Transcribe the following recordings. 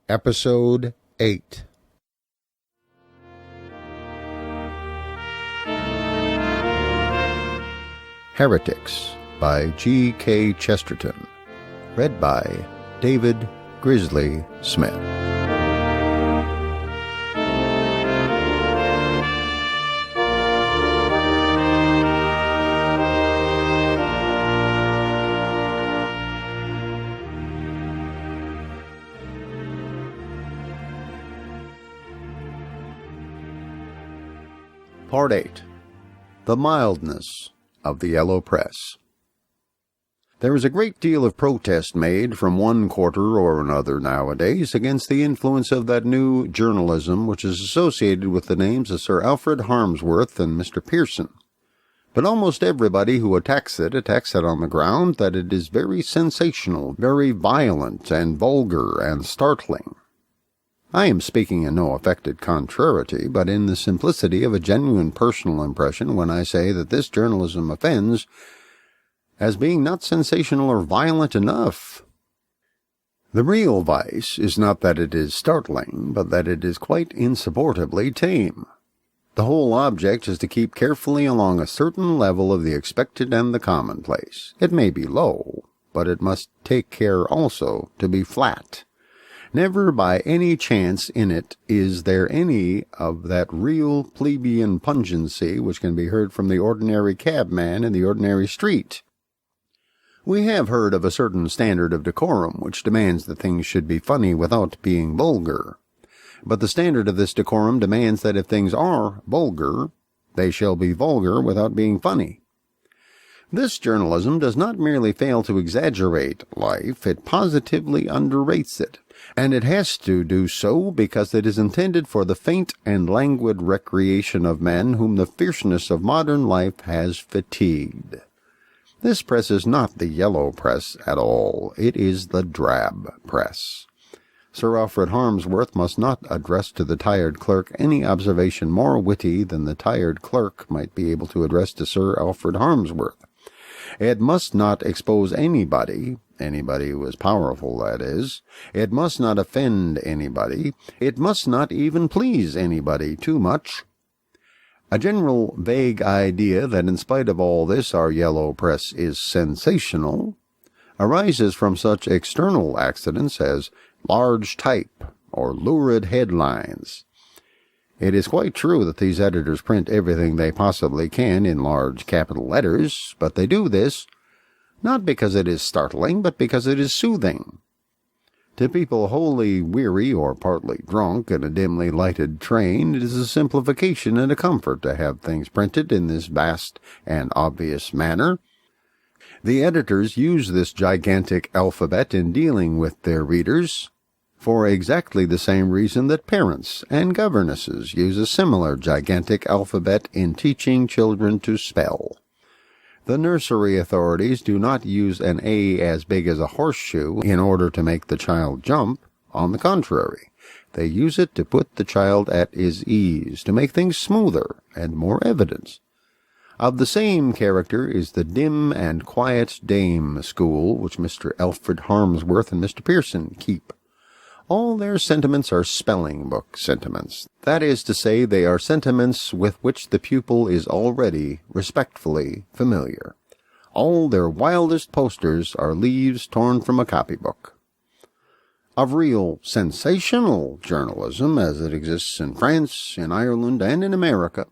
Episode 8. Heretics by G.K. Chesterton. Read by David Grizzly Smith. Part 8. The Mildness of the Yellow Press. There is a great deal of protest made from one quarter or another nowadays against the influence of that new journalism which is associated with the names of Sir Alfred Harmsworth and Mr. Pearson. But almost everybody who attacks it on the ground that it is very sensational, very violent and vulgar and startling. I am speaking in no affected contrariety, but in the simplicity of a genuine personal impression when I say that this journalism offends as being not sensational or violent enough. The real vice is not that it is startling, but that it is quite insupportably tame. The whole object is to keep carefully along a certain level of the expected and the commonplace. It may be low, but it must take care also to be flat. Never by any chance in it is there any of that real plebeian pungency which can be heard from the ordinary cabman in the ordinary street. We have heard of a certain standard of decorum which demands that things should be funny without being vulgar. But the standard of this decorum demands that if things are vulgar, they shall be vulgar without being funny. This journalism does not merely fail to exaggerate life, it positively underrates it. And it has to do so because it is intended for the faint and languid recreation of men whom the fierceness of modern life has fatigued. This press is not the yellow press at all. It is the drab press. Sir Alfred Harmsworth must not address to the tired clerk any observation more witty than the tired clerk might be able to address to Sir Alfred Harmsworth. It must not expose anybody who is powerful, that is. It must not offend anybody. It must not even please anybody too much. A general vague idea that in spite of all this our yellow press is sensational arises from such external accidents as large type or lurid headlines. It is quite true that these editors print everything they possibly can in large capital letters, but they do this not because it is startling, but because it is soothing. To people wholly weary or partly drunk in a dimly lighted train, it is a simplification and a comfort to have things printed in this vast and obvious manner. The editors use this gigantic alphabet in dealing with their readers, for exactly the same reason that parents and governesses use a similar gigantic alphabet in teaching children to spell. The nursery authorities do not use an A as big as a horseshoe in order to make the child jump. On the contrary, they use it to put the child at his ease, to make things smoother and more evident. Of the same character is the dim and quiet dame school which Mr. Alfred Harmsworth and Mr. Pearson keep. All their sentiments are spelling book sentiments. That is to say, they are sentiments with which the pupil is already respectfully familiar. All their wildest posters are leaves torn from a copybook. Of real sensational journalism, as it exists in France, in Ireland, and in America,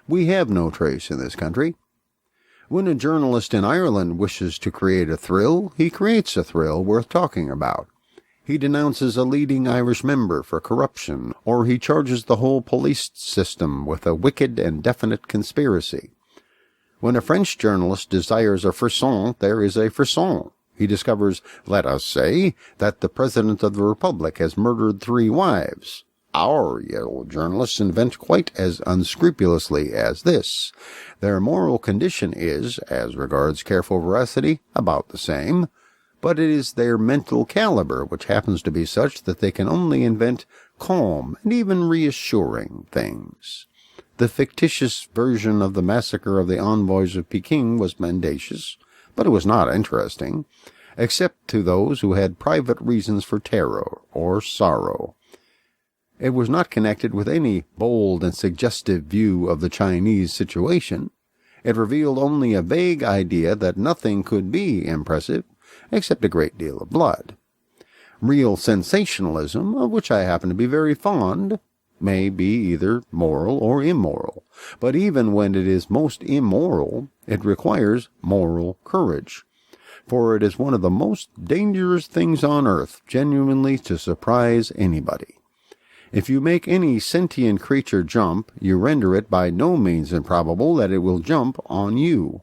we have no trace in this country. When a journalist in Ireland wishes to create a thrill, he creates a thrill worth talking about. He denounces a leading Irish member for corruption, or he charges the whole police system with a wicked and definite conspiracy. When a French journalist desires a frisson, there is a frisson. He discovers, let us say, that the President of the Republic has murdered 3 wives. Our yellow journalists invent quite as unscrupulously as this. Their moral condition is, as regards careful veracity, about the same. But it is their mental caliber which happens to be such that they can only invent calm and even reassuring things. The fictitious version of the massacre of the envoys of Peking was mendacious, but it was not interesting. except to those who had private reasons for terror or sorrow. It was not connected with any bold and suggestive view of the Chinese situation. It revealed only a vague idea that nothing could be impressive except a great deal of blood. Real sensationalism, of which I happen to be very fond, may be either moral or immoral, but even when it is most immoral, it requires moral courage, for it is one of the most dangerous things on earth genuinely to surprise anybody. If you make any sentient creature jump, you render it by no means improbable that it will jump on you.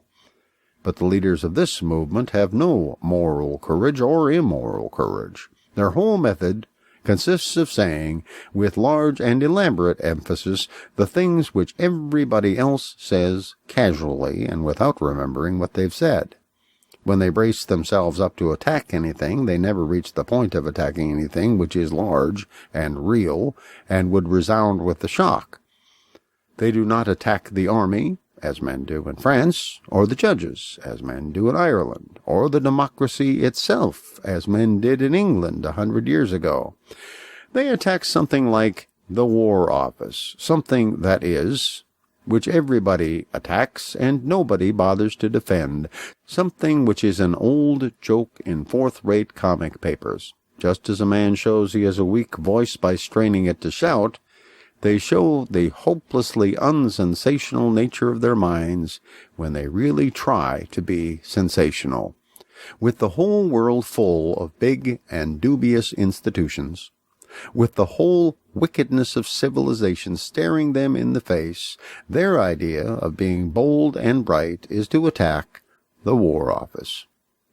But the leaders of this movement have no moral courage or immoral courage. Their whole method consists of saying, with large and elaborate emphasis, the things which everybody else says casually and without remembering what they've said. When they brace themselves up to attack anything, they never reach the point of attacking anything which is large and real and would resound with the shock. They do not attack the army, as men do in France, or the judges, as men do in Ireland, or the democracy itself, as men did in England 100 years ago. They attack something like the War Office, something, that is, which everybody attacks and nobody bothers to defend, something which is an old joke in fourth-rate comic papers. Just as a man shows he has a weak voice by straining it to shout, they show the hopelessly unsensational nature of their minds when they really try to be sensational. With the whole world full of big and dubious institutions, with the whole wickedness of civilization staring them in the face, their idea of being bold and bright is to attack the War Office.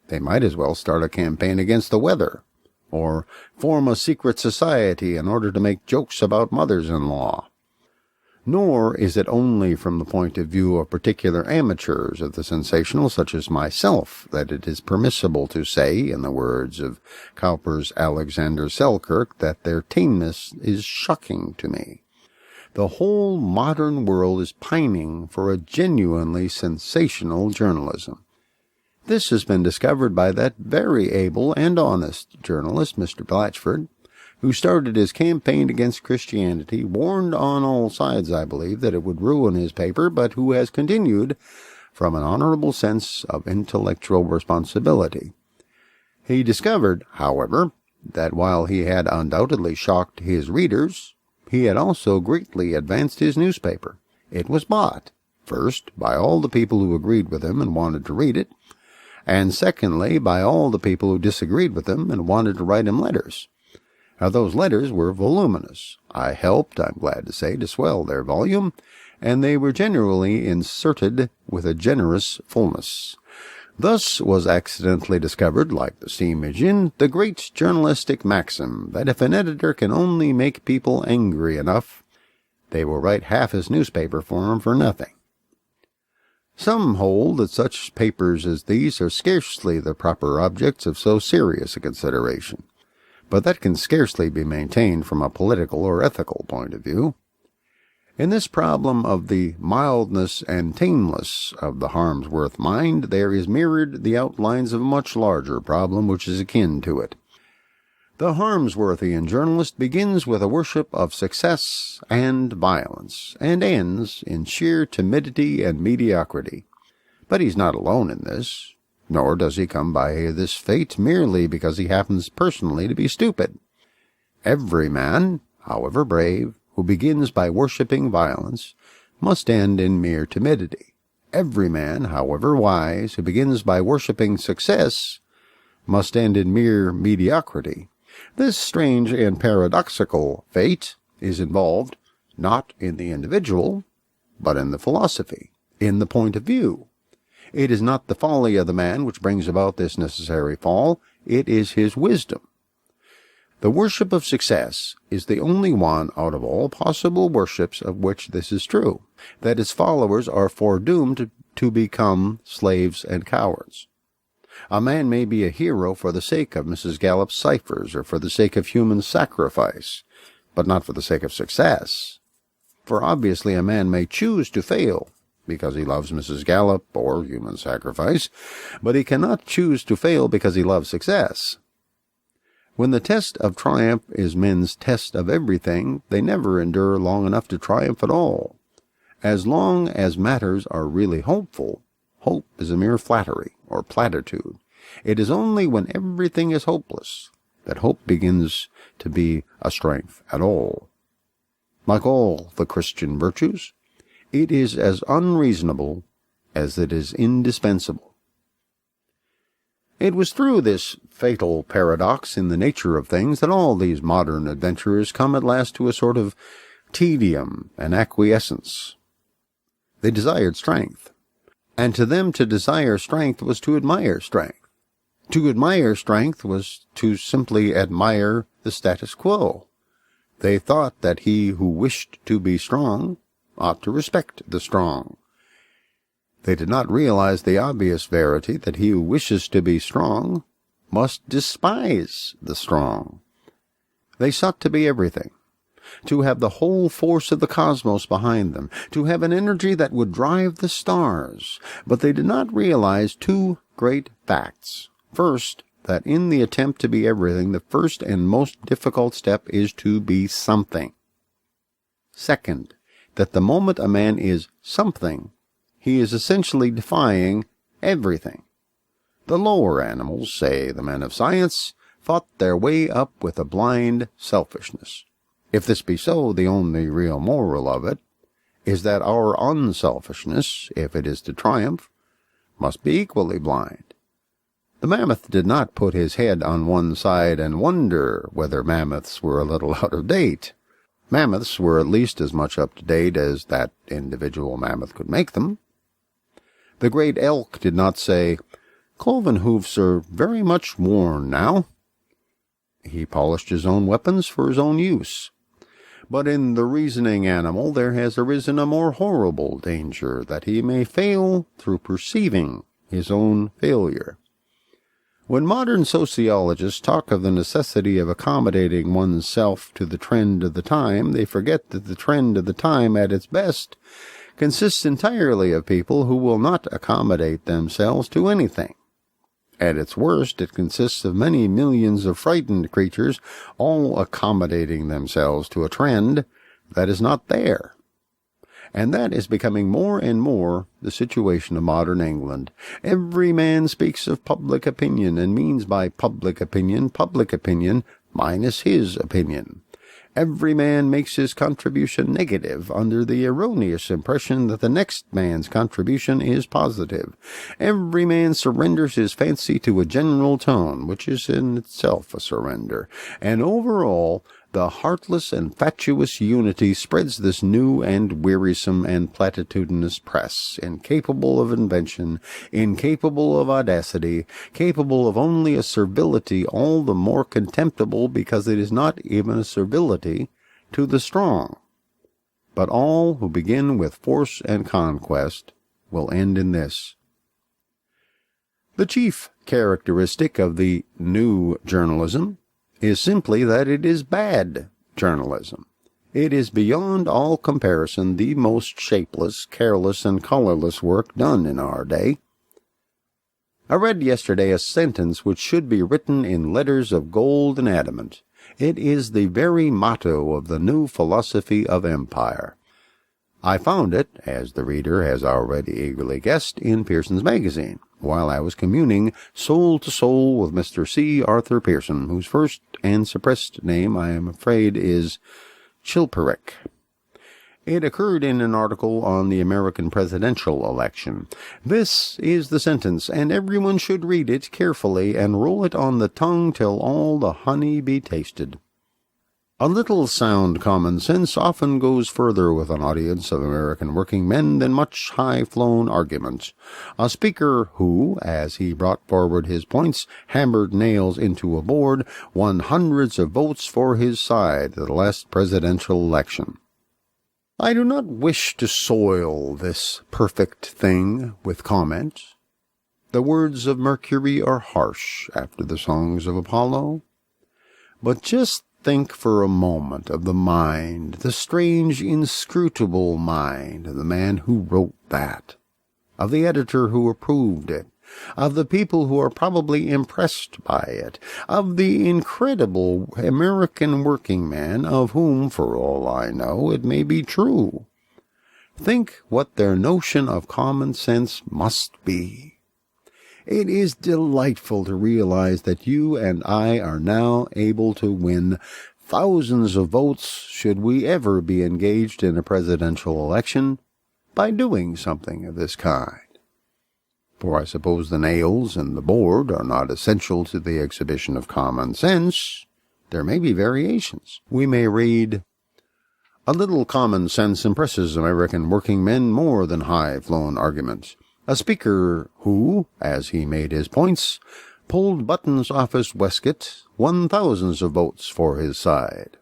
They might as well start a campaign against the weather, or form a secret society in order to make jokes about mothers-in-law. Nor is it only from the point of view of particular amateurs of the sensational, such as myself, that it is permissible to say, in the words of Cowper's Alexander Selkirk, that their tameness is shocking to me. The whole modern world is pining for a genuinely sensational journalism. This has been discovered by that very able and honest journalist, Mr. Blatchford, who started his campaign against Christianity, warned on all sides, I believe, that it would ruin his paper, but who has continued from an honorable sense of intellectual responsibility. He discovered, however, that while he had undoubtedly shocked his readers, he had also greatly advanced his newspaper. It was bought, first, by all the people who agreed with him and wanted to read it, and secondly, by all the people who disagreed with him and wanted to write him letters. Now, those letters were voluminous. I helped, I'm glad to say, to swell their volume, and they were generally inserted with a generous fullness. Thus was accidentally discovered, like the steam engine, the great journalistic maxim that if an editor can only make people angry enough, they will write half his newspaper for him for nothing. Some hold that such papers as these are scarcely the proper objects of so serious a consideration, but that can scarcely be maintained from a political or ethical point of view. In this problem of the mildness and tameness of the Harmsworth mind, there is mirrored the outlines of a much larger problem which is akin to it. The Harmsworthian journalist begins with a worship of success and violence, and ends in sheer timidity and mediocrity. But he's not alone in this, nor does he come by this fate merely because he happens personally to be stupid. Every man, however brave, who begins by worshipping violence, must end in mere timidity. Every man, however wise, who begins by worshipping success, must end in mere mediocrity. This strange and paradoxical fate is involved not in the individual, but in the philosophy, in the point of view. It is not the folly of the man which brings about this necessary fall, it is his wisdom. The worship of success is the only one out of all possible worships of which this is true, that its followers are foredoomed to become slaves and cowards. A man may be a hero for the sake of Mrs. Gallup's ciphers or for the sake of human sacrifice, but not for the sake of success. For obviously a man may choose to fail because he loves Mrs. Gallup or human sacrifice, but he cannot choose to fail because he loves success. When the test of triumph is men's test of everything, they never endure long enough to triumph at all. As long as matters are really hopeful, hope is a mere flattery or platitude. It is only when everything is hopeless that hope begins to be a strength at all. Like all the Christian virtues, it is as unreasonable as it is indispensable. It was through this fatal paradox in the nature of things that all these modern adventurers come at last to a sort of tedium and acquiescence. They desired strength, and to them to desire strength was to admire strength. To admire strength was to simply admire the status quo. They thought that he who wished to be strong ought to respect the strong. They did not realize the obvious verity that he who wishes to be strong must despise the strong. They sought to be everything, to have the whole force of the cosmos behind them, to have an energy that would drive the stars, but they did not realize two great facts. First, that in the attempt to be everything, the first and most difficult step is to be something. Second, that the moment a man is something, he is essentially defying everything. The lower animals, say the men of science, fought their way up with a blind selfishness. If this be so, the only real moral of it is that our unselfishness, if it is to triumph, must be equally blind. The mammoth did not put his head on one side and wonder whether mammoths were a little out of date. Mammoths were at least as much up to date as that individual mammoth could make them. The great elk did not say, "Cloven hoofs are very much worn now." He polished his own weapons for his own use. But in the reasoning animal there has arisen a more horrible danger, that he may fail through perceiving his own failure. When modern sociologists talk of the necessity of accommodating one's self to the trend of the time, they forget that the trend of the time at its best consists entirely of people who will not accommodate themselves to anything. At its worst, it consists of many millions of frightened creatures all accommodating themselves to a trend that is not there. And that is becoming more and more the situation of modern England. Every man speaks of public opinion and means by public opinion minus his opinion. Every man makes his contribution negative under the erroneous impression that the next man's contribution is positive. Every man surrenders his fancy to a general tone, which is in itself a surrender. And over all, the heartless and fatuous unity spreads this new and wearisome and platitudinous press, incapable of invention, incapable of audacity, capable of only a servility all the more contemptible because it is not even a servility to the strong. But all who begin with force and conquest will end in this. The chief characteristic of the new journalism is simply that it is bad journalism. It is beyond all comparison the most shapeless, careless, and colorless work done in our day. I read yesterday a sentence which should be written in letters of gold and adamant. It is the very motto of the new philosophy of empire. I found it, as the reader has already eagerly guessed, in Pearson's Magazine, while I was communing soul to soul with Mr. C. Arthur Pearson, whose first and suppressed name, I am afraid, is Chilperic. It occurred in an article on the American presidential election. This is the sentence, and everyone should read it carefully and roll it on the tongue till all the honey be tasted. A little sound common sense often goes further with an audience of American working men than much high-flown argument. A speaker who, as he brought forward his points, hammered nails into a board, won hundreds of votes for his side at the last presidential election. I do not wish to soil this perfect thing with comment. The words of Mercury are harsh after the songs of Apollo. But just think for a moment of the mind, the strange, inscrutable mind of the man who wrote that, of the editor who approved it, of the people who are probably impressed by it, of the incredible American working man of whom, for all I know, it may be true. Think what their notion of common sense must be. It is delightful to realize that you and I are now able to win thousands of votes, should we ever be engaged in a presidential election, by doing something of this kind. For I suppose the nails and the board are not essential to the exhibition of common sense. There may be variations. We may read, "A little common sense impresses American working men more than high-flown arguments. A speaker who, as he made his points, pulled buttons off his waistcoat, won thousands of votes for his side."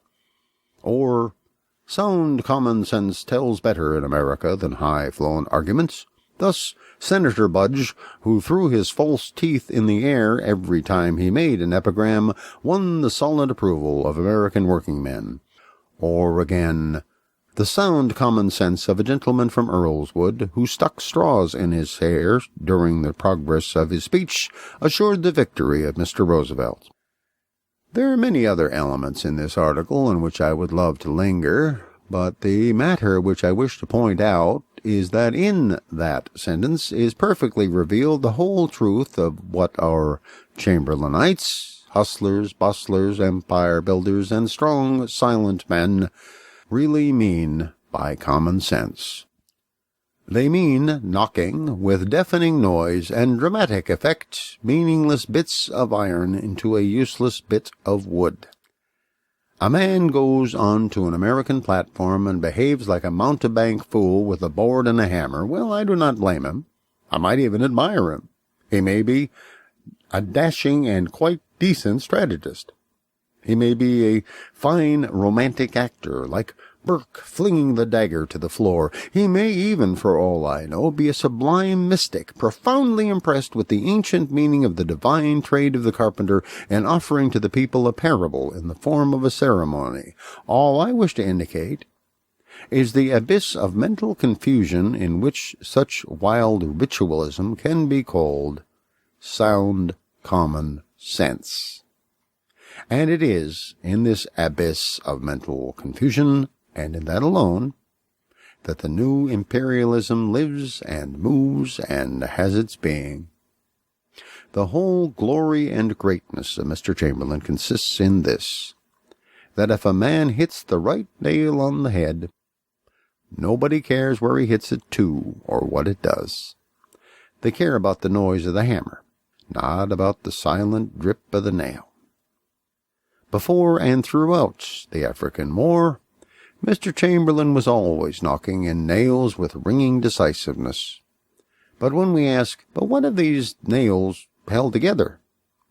Or, "Sound common sense tells better in America than high-flown arguments. Thus, Senator Budge, who threw his false teeth in the air every time he made an epigram, won the solid approval of American working men." Or again, "The sound common sense of a gentleman from Earlswood, who stuck straws in his hair during the progress of his speech, assured the victory of Mr. Roosevelt." There are many other elements in this article on which I would love to linger, but the matter which I wish to point out is that in that sentence is perfectly revealed the whole truth of what our Chamberlainites, hustlers, bustlers, empire builders, and strong, silent men really mean by common sense. They mean knocking with deafening noise and dramatic effect meaningless bits of iron into a useless bit of wood. A man goes on to an American platform and behaves like a mountebank fool with a board and a hammer. Well, I do not blame him. I might even admire him. He may be a dashing and quite decent strategist. He may be a fine romantic actor, like Burke flinging the dagger to the floor. He may even, for all I know, be a sublime mystic, profoundly impressed with the ancient meaning of the divine trade of the carpenter, and offering to the people a parable in the form of a ceremony. All I wish to indicate is the abyss of mental confusion in which such wild ritualism can be called sound common sense. And it is in this abyss of mental confusion, and in that alone, that the new imperialism lives and moves and has its being. The whole glory and greatness of Mr. Chamberlain consists in this, that if a man hits the right nail on the head, nobody cares where he hits it to or what it does. They care about the noise of the hammer, not about the silent drip of the nail. Before and throughout the African War, Mr. Chamberlain was always knocking in nails with ringing decisiveness. But when we ask, but what have these nails held together?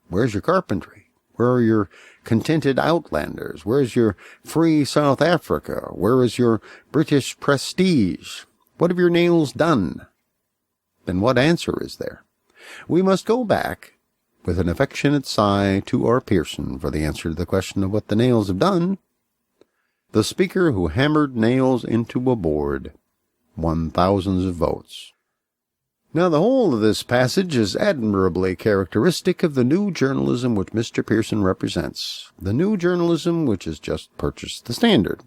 Where's your carpentry? Where are your contented outlanders? Where's your free South Africa? Where is your British prestige? What have your nails done? Then what answer is there? We must go back with an affectionate sigh to our Pearson for the answer to the question of what the nails have done. The speaker who hammered nails into a board won thousands of votes. Now the whole of this passage is admirably characteristic of the new journalism which Mr. Pearson represents, the new journalism which has just purchased the Standard.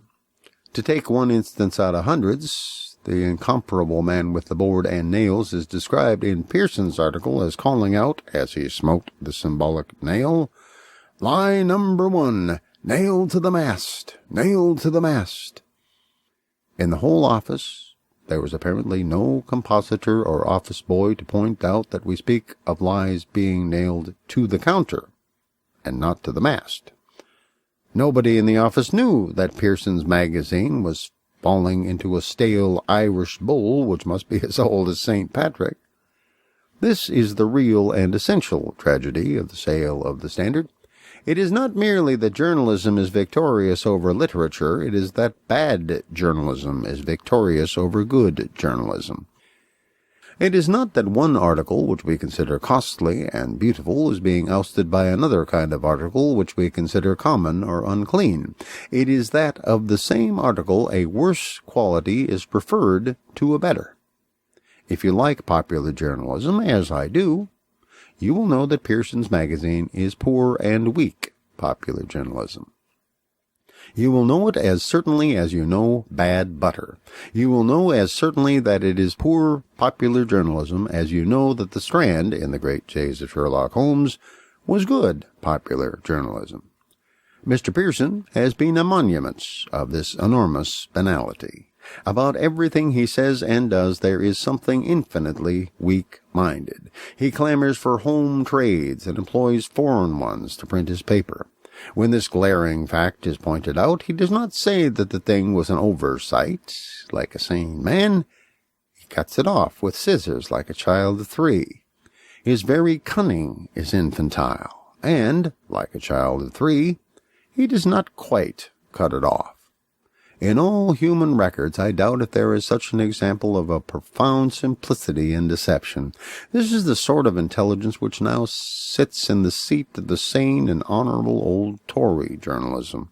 To take one instance out of hundreds, the incomparable man with the board and nails is described in Pearson's article as calling out, as he smote the symbolic nail, "Lie number 1, nailed to the mast, nailed to the mast." In the whole office, there was apparently no compositor or office boy to point out that we speak of lies being nailed to the counter, and not to the mast. Nobody in the office knew that Pearson's magazine was falling into a stale Irish bull which must be as old as St. Patrick. This is the real and essential tragedy of the sale of the Standard. It is not merely that journalism is victorious over literature, it is that bad journalism is victorious over good journalism. It is not that one article which we consider costly and beautiful is being ousted by another kind of article which we consider common or unclean. It is that of the same article a worse quality is preferred to a better. If you like popular journalism, as I do, you will know that Pearson's Magazine is poor and weak popular journalism. You will know it as certainly as you know bad butter. You will know as certainly that it is poor popular journalism as you know that the Strand, in the great days of Sherlock Holmes, was good popular journalism. Mr. Pearson has been a monument of this enormous banality. About everything he says and does there is something infinitely weak-minded. He clamors for home trades and employs foreign ones to print his paper. When this glaring fact is pointed out, he does not say that the thing was an oversight, like a sane man. He cuts it off with scissors like a child of 3. His very cunning is infantile, and, like a child of 3, he does not quite cut it off. In all human records, I doubt if there is such an example of a profound simplicity and deception. This is the sort of intelligence which now sits in the seat of the sane and honorable old Tory journalism.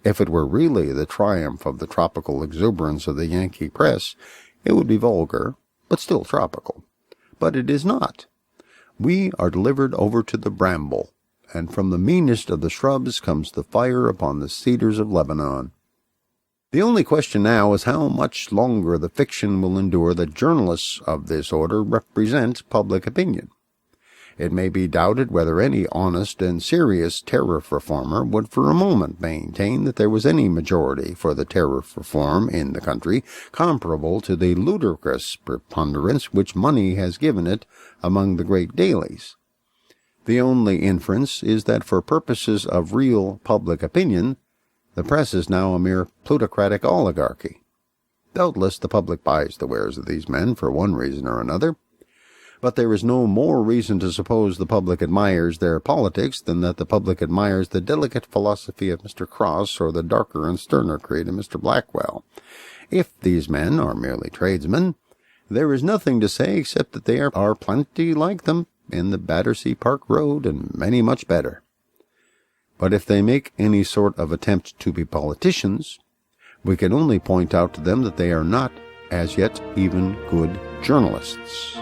If it were really the triumph of the tropical exuberance of the Yankee press, it would be vulgar, but still tropical. But it is not. We are delivered over to the bramble, and from the meanest of the shrubs comes the fire upon the cedars of Lebanon. The only question now is how much longer the fiction will endure that journalists of this order represent public opinion. It may be doubted whether any honest and serious tariff reformer would for a moment maintain that there was any majority for the tariff reform in the country comparable to the ludicrous preponderance which money has given it among the great dailies. The only inference is that for purposes of real public opinion, the press is now a mere plutocratic oligarchy. Doubtless the public buys the wares of these men for one reason or another, but there is no more reason to suppose the public admires their politics than that the public admires the delicate philosophy of Mr. Cross or the darker and sterner creed of Mr. Blackwell. If these men are merely tradesmen, there is nothing to say except that there are plenty like them in the Battersea Park Road and many much better. But if they make any sort of attempt to be politicians, we can only point out to them that they are not, as yet, even good journalists.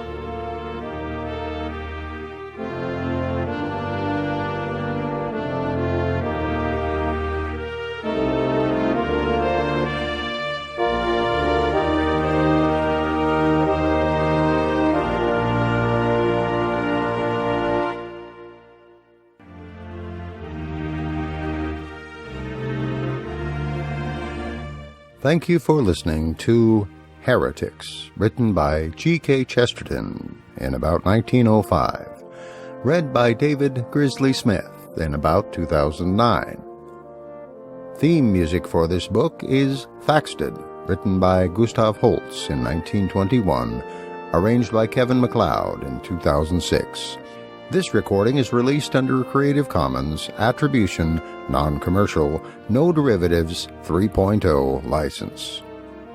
Thank you for listening to Heretics, written by G.K. Chesterton in about 1905, read by David Grizzly Smith in about 2009. Theme music for this book is Thaxted, written by Gustav Holst in 1921, arranged by Kevin MacLeod in 2006. This recording is released under Creative Commons Attribution, Non-Commercial, No Derivatives 3.0 license.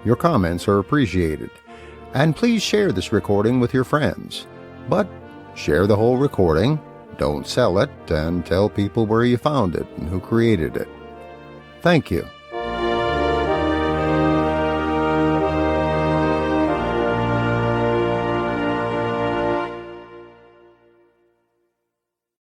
Your comments are appreciated, and please share this recording with your friends. But share the whole recording, don't sell it, and tell people where you found it and who created it. Thank you.